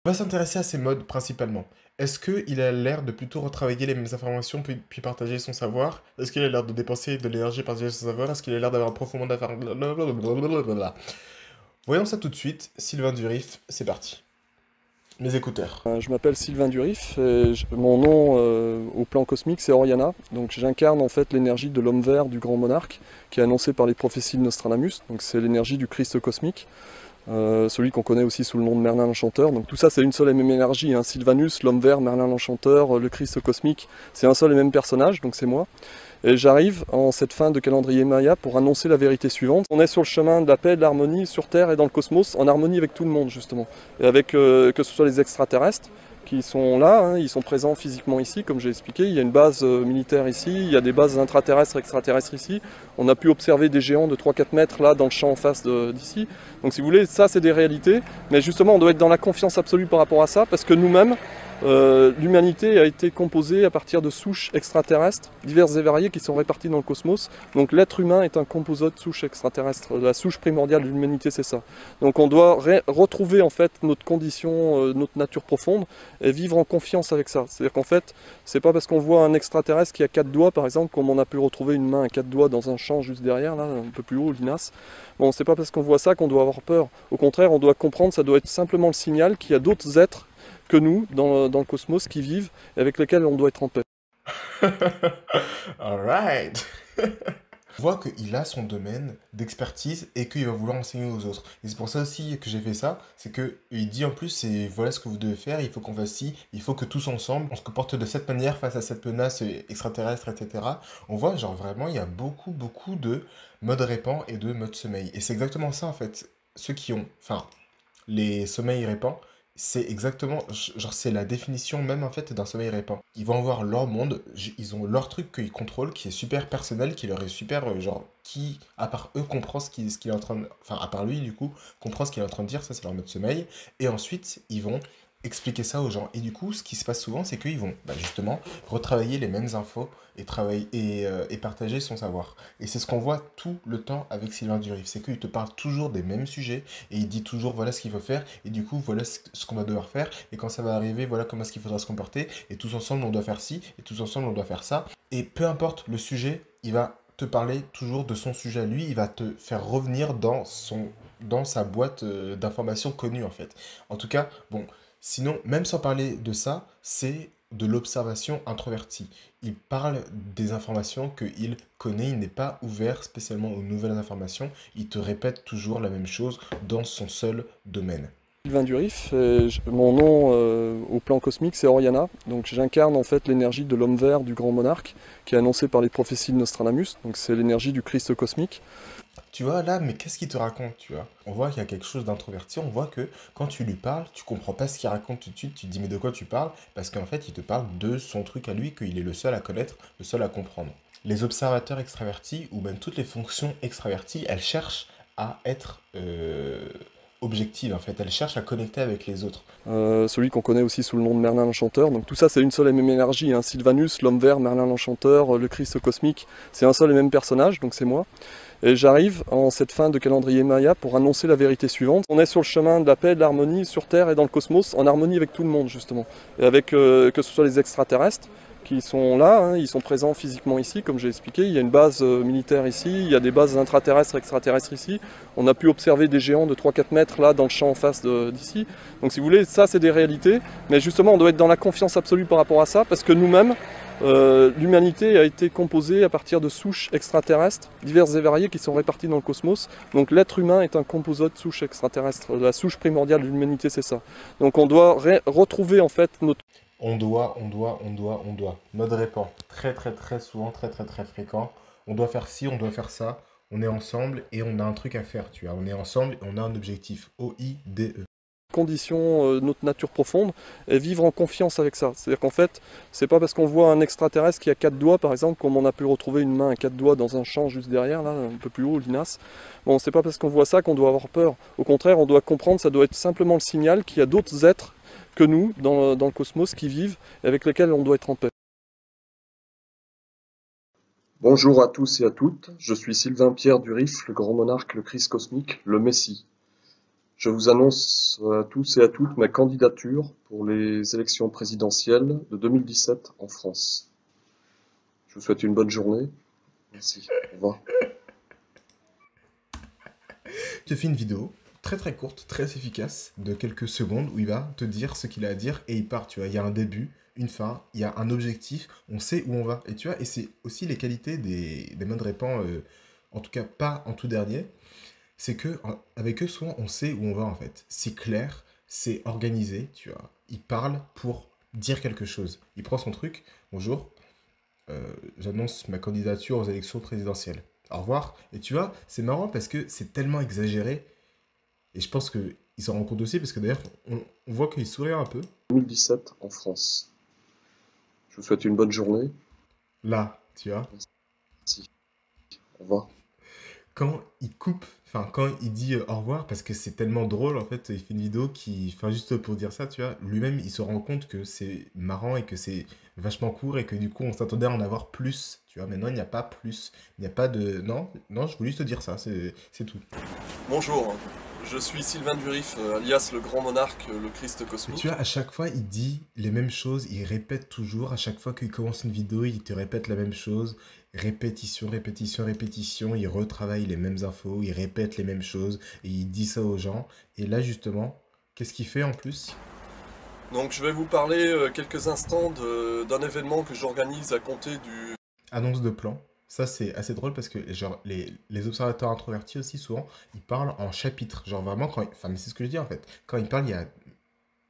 On va s'intéresser à ces modes principalement. Est-ce qu'il a l'air de plutôt retravailler les mêmes informations puis partager son savoir? Est-ce qu'il a l'air de dépenser de l'énergie et partager son savoir? Est-ce qu'il a l'air d'avoir un profond d'affaires? Voyons ça tout de suite. Sylvain Durif, c'est parti. Mes écouteurs. Je m'appelle Sylvain Durif et mon nom au plan cosmique c'est Oriana. Donc j'incarne en fait l'énergie de l'homme vert du grand monarque qui est annoncé par les prophéties de Nostradamus. Donc c'est l'énergie du Christ cosmique, celui qu'on connaît aussi sous le nom de Merlin l'Enchanteur. Donc tout ça c'est une seule et même énergie, hein. Sylvanus, l'homme vert, Merlin l'Enchanteur, le Christ cosmique, c'est un seul et même personnage, donc c'est moi. Et j'arrive en cette fin de calendrier Maya pour annoncer la vérité suivante. On est sur le chemin de la paix, de l'harmonie sur Terre et dans le cosmos, en harmonie avec tout le monde justement. Et avec que ce soit les extraterrestres qui sont là, hein, ils sont présents physiquement ici, comme j'ai expliqué. Il y a une base militaire ici, il y a des bases intraterrestres, extraterrestres ici. On a pu observer des géants de 3-4 mètres là dans le champ en face d'ici. Donc si vous voulez, ça c'est des réalités. Mais justement, on doit être dans la confiance absolue par rapport à ça, parce que nous-mêmes, l'humanité a été composée à partir de souches extraterrestres, diverses et variées, qui sont réparties dans le cosmos. Donc l'être humain est un composite de souches extraterrestres. La souche primordiale de l'humanité, c'est ça. Donc on doit retrouver en fait notre condition, notre nature profonde, et vivre en confiance avec ça. C'est-à-dire qu'en fait, c'est pas parce qu'on voit un extraterrestre qui a 4 doigts, par exemple, comme on a pu retrouver une main à 4 doigts dans un champ juste derrière, là, un peu plus haut, l'INAS. Bon, c'est pas parce qu'on voit ça qu'on doit avoir peur. Au contraire, on doit comprendre, ça doit être simplement le signal qu'il y a d'autres êtres que nous, dans le cosmos, qui vivent et avec lesquels on doit être en paix. Alright. On voit qu'il a son domaine d'expertise et qu'il va vouloir enseigner aux autres. Et c'est pour ça aussi que j'ai fait ça, c'est que il dit en plus, c'est voilà ce que vous devez faire, il faut qu'on fasse ci, il faut que tous ensemble, on se comporte de cette manière face à cette menace extraterrestre, etc. On voit genre vraiment, il y a beaucoup de mode répand et de mode sommeil. Et c'est exactement ça en fait. Ceux qui ont, enfin, les sommeils répand, c'est exactement, genre c'est la définition même en fait d'un sommeil répand. Ils vont avoir leur monde, ils ont leur truc qu'ils contrôlent, qui est super personnel, qui leur est super, genre, qui, à part eux, comprend ce qu'il est en train de, enfin, à part lui du coup, comprend ce qu'il est en train de dire, ça c'est leur mode sommeil, et ensuite ils vont expliquer ça aux gens. Et du coup, ce qui se passe souvent, c'est qu'ils vont justement retravailler les mêmes infos et travailler et partager son savoir. Et c'est ce qu'on voit tout le temps avec Sylvain Durif, c'est qu'il te parle toujours des mêmes sujets et il dit toujours voilà ce qu'il faut faire et du coup voilà ce qu'on va devoir faire et quand ça va arriver voilà comment est-ce qu'il faudra se comporter et tous ensemble on doit faire ci et tous ensemble on doit faire ça et peu importe le sujet il va te parler toujours de son sujet à lui, il va te faire revenir dans sa boîte d'informations connues en fait. En tout cas, bon, sinon, même sans parler de ça, c'est de l'observation introvertie. Il parle des informations qu'il connaît, il n'est pas ouvert spécialement aux nouvelles informations, il te répète toujours la même chose dans son seul domaine. Sylvain Durif, et mon nom au plan cosmique c'est Oriana. Donc j'incarne en fait l'énergie de l'homme vert du grand monarque qui est annoncé par les prophéties de Nostradamus. Donc c'est l'énergie du Christ cosmique. Tu vois, là, mais qu'est-ce qu'il te raconte, tu vois? On voit qu'il y a quelque chose d'introverti, on voit que quand tu lui parles, tu comprends pas ce qu'il raconte tout de suite, tu te dis mais de quoi tu parles? Parce qu'en fait, il te parle de son truc à lui, qu'il est le seul à connaître, le seul à comprendre. Les observateurs extravertis, ou même toutes les fonctions extraverties, elles cherchent à être objectives, en fait. Elles cherchent à connecter avec les autres. Celui qu'on connaît aussi sous le nom de Merlin l'Enchanteur. Donc tout ça c'est une seule et même énergie, hein. Sylvanus, l'homme vert, Merlin l'Enchanteur, le Christ cosmique, c'est un seul et même personnage, donc c'est moi. Et j'arrive en cette fin de calendrier Maya pour annoncer la vérité suivante. On est sur le chemin de la paix, de l'harmonie sur Terre et dans le cosmos, en harmonie avec tout le monde justement. Et avec que ce soit les extraterrestres qui sont là, hein, ils sont présents physiquement ici, comme j'ai expliqué. Il y a une base militaire ici, il y a des bases intraterrestres, extraterrestres ici. On a pu observer des géants de 3-4 mètres là dans le champ en face d'ici. Donc si vous voulez, ça c'est des réalités. Mais justement, on doit être dans la confiance absolue par rapport à ça, parce que nous-mêmes, l'humanité a été composée à partir de souches extraterrestres, diverses et variées, qui sont réparties dans le cosmos. Donc l'être humain est un composite de souches extraterrestres. La souche primordiale de l'humanité, c'est ça. Donc on doit retrouver en fait notre... On doit. Mode répand. Très souvent, très fréquent. On doit faire ci, on doit faire ça. On est ensemble et on a un truc à faire, tu vois. On est ensemble et on a un objectif. OIDE. condition, notre nature profonde, et vivre en confiance avec ça. C'est-à-dire qu'en fait, c'est pas parce qu'on voit un extraterrestre qui a 4 doigts, par exemple, comme on a pu retrouver une main à 4 doigts dans un champ juste derrière, là, un peu plus haut, l'INAS. Bon, c'est pas parce qu'on voit ça qu'on doit avoir peur. Au contraire, on doit comprendre, ça doit être simplement le signal qu'il y a d'autres êtres que nous, dans le cosmos, qui vivent, et avec lesquels on doit être en paix. Bonjour à tous et à toutes, je suis Sylvain Pierre Durif, le grand monarque, le Christ cosmique, le Messie. Je vous annonce à tous et à toutes ma candidature pour les élections présidentielles de 2017 en France. Je vous souhaite une bonne journée. Merci. Au revoir. Tu fais une vidéo très très courte, très efficace, de quelques secondes où il va te dire ce qu'il a à dire et il part, tu vois. Il y a un début, une fin, il y a un objectif, on sait où on va. Et tu vois, et c'est aussi les qualités des modes répand, en tout cas pas en tout dernier, c'est que avec eux souvent on sait où on va en fait. C'est clair, c'est organisé, tu vois. Il parle pour dire quelque chose. Il prend son truc, bonjour, j'annonce ma candidature aux élections présidentielles. Au revoir. Et tu vois, c'est marrant parce que c'est tellement exagéré. Et je pense qu'ils s'en rendent compte aussi parce que d'ailleurs, on voit qu'il sourit un peu. 2017 en France. Je vous souhaite une bonne journée. Là, tu vois. Merci. Au revoir. Quand il coupe, enfin, quand il dit au revoir, parce que c'est tellement drôle, en fait, il fait une vidéo qui, enfin, juste pour dire ça, tu vois, lui-même, il se rend compte que c'est marrant et que c'est vachement court et que du coup, on s'attendait à en avoir plus, tu vois. Maintenant, il n'y a pas plus. Il n'y a pas de. Non, non, je voulais juste te dire ça, c'est tout. Bonjour, je suis Sylvain Durif, alias le Grand Monarque, le Christ Et tu Cosmique. vois, à chaque fois, il dit les mêmes choses, il répète toujours. À chaque fois qu'il commence une vidéo, il te répète la même chose. Répétition, répétition, répétition. Il retravaille les mêmes infos, il répète les mêmes choses et il dit ça aux gens. Et là, justement, qu'est-ce qu'il fait en plus? Donc je vais vous parler quelques instants d'un événement que j'organise à compter du... Annonce de plan. Ça, c'est assez drôle parce que genre, les observateurs introvertis aussi, souvent, ils parlent en chapitres. Genre vraiment, quand, enfin, mais c'est ce que je dis en fait. Quand ils parlent, il y a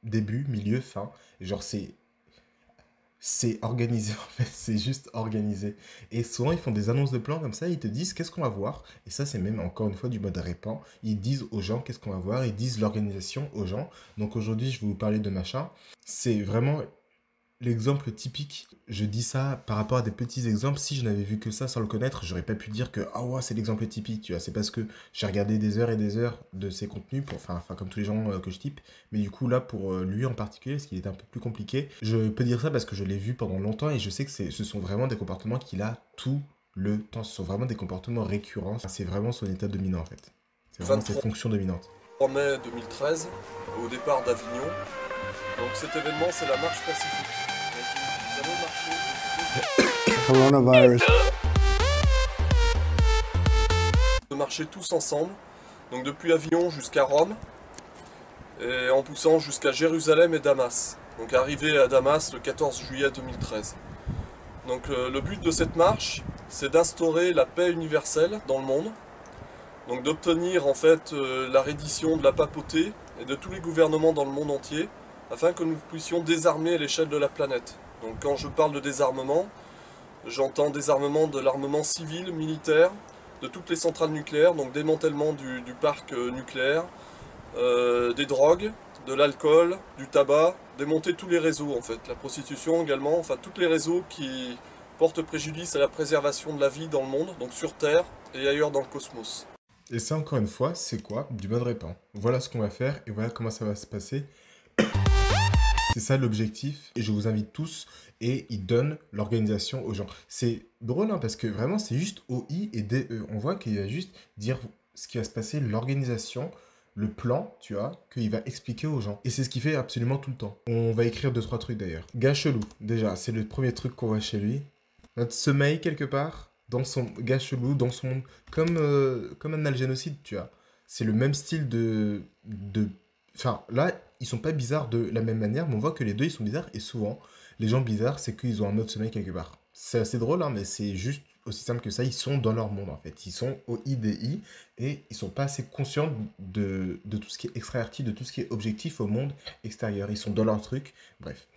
début, milieu, fin. Et genre, c'est organisé en fait, c'est juste organisé. Et souvent ils font des annonces de plans comme ça, ils te disent qu'est-ce qu'on va voir. Et ça c'est même encore une fois du mode répand. Ils disent aux gens qu'est-ce qu'on va voir, ils disent l'organisation aux gens. Donc aujourd'hui je vais vous parler de machin. C'est vraiment l'exemple typique. Je dis ça par rapport à des petits exemples. Si je n'avais vu que ça sans le connaître, j'aurais pas pu dire que ah ouais, c'est l'exemple typique, tu vois. C'est parce que j'ai regardé des heures et des heures de ses contenus, pour, enfin comme tous les gens que je type. Mais du coup là, pour lui en particulier, parce qu'il est un peu plus compliqué, je peux dire ça parce que je l'ai vu pendant longtemps et je sais que ce sont vraiment des comportements qu'il a tout le temps. Ce sont vraiment des comportements récurrents. C'est vraiment son état dominant en fait. C'est vraiment ses 23 fonctions dominantes. mai 2013, au départ d'Avignon. Donc cet événement, c'est la marche pacifique. Donc, nous allons Coronavirus. marcher tous ensemble, donc depuis Avignon jusqu'à Rome, et en poussant jusqu'à Jérusalem et Damas. Donc arrivé à Damas le 14 juillet 2013. Donc le but de cette marche, c'est d'instaurer la paix universelle dans le monde, donc d'obtenir en fait la reddition de la papauté et de tous les gouvernements dans le monde entier, afin que nous puissions désarmer à l'échelle de la planète. Donc quand je parle de désarmement, j'entends désarmement de l'armement civil, militaire, de toutes les centrales nucléaires, donc démantèlement du parc nucléaire, des drogues, de l'alcool, du tabac, démonter tous les réseaux en fait, la prostitution également, enfin tous les réseaux qui portent préjudice à la préservation de la vie dans le monde, donc sur Terre et ailleurs dans le cosmos. Et ça encore une fois, c'est quoi? Du mode répand. Voilà ce qu'on va faire et voilà comment ça va se passer. C'est ça l'objectif et je vous invite tous et il donne l'organisation aux gens. C'est drôle hein, parce que vraiment c'est juste OI et DE. On voit qu'il va juste dire ce qui va se passer, l'organisation, le plan, tu vois, qu'il va expliquer aux gens. Et c'est ce qu'il fait absolument tout le temps. On va écrire deux, trois trucs d'ailleurs. Gars chelou, déjà, c'est le premier truc qu'on voit chez lui. Notre sommeil quelque part, dans son gars chelou, dans son monde, comme un algénocide, tu vois. C'est le même style de Enfin, là, ils sont pas bizarres de la même manière, mais on voit que les deux, ils sont bizarres. Et souvent, les gens bizarres, c'est qu'ils ont un mode sommeil quelque part. C'est assez drôle, hein, mais c'est juste aussi simple que ça. Ils sont dans leur monde, en fait. Ils sont au IDI et ils sont pas assez conscients de tout ce qui est extraverti, de tout ce qui est objectif au monde extérieur. Ils sont dans leur truc. Bref.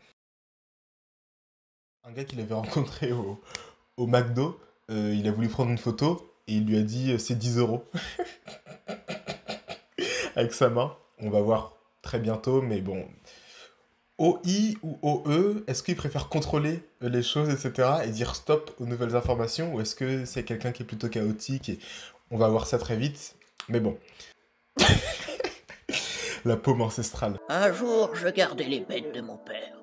Un gars qu'il avait rencontré au McDo, il a voulu prendre une photo et il lui a dit c'est 10 euros avec sa main. On va voir très bientôt, mais bon. OI ou OE, est-ce qu'il préfère contrôler les choses, etc. et dire stop aux nouvelles informations, ou est-ce que c'est quelqu'un qui est plutôt chaotique et on va voir ça très vite. Mais bon, la paume ancestrale. Un jour, je gardais les bêtes de mon père,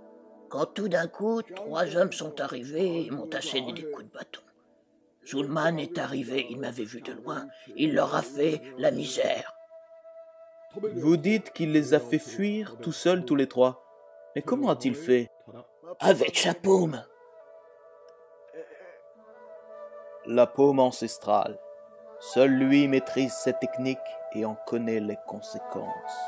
quand tout d'un coup, 3 hommes sont arrivés et m'ont asséné des coups de bâton. Zulman est arrivé, il m'avait vu de loin, il leur a fait la misère. Vous dites qu'il les a fait fuir tout seuls tous les trois. Mais comment a-t-il fait? Avec sa paume. La paume ancestrale. Seul lui maîtrise cette technique et en connaît les conséquences.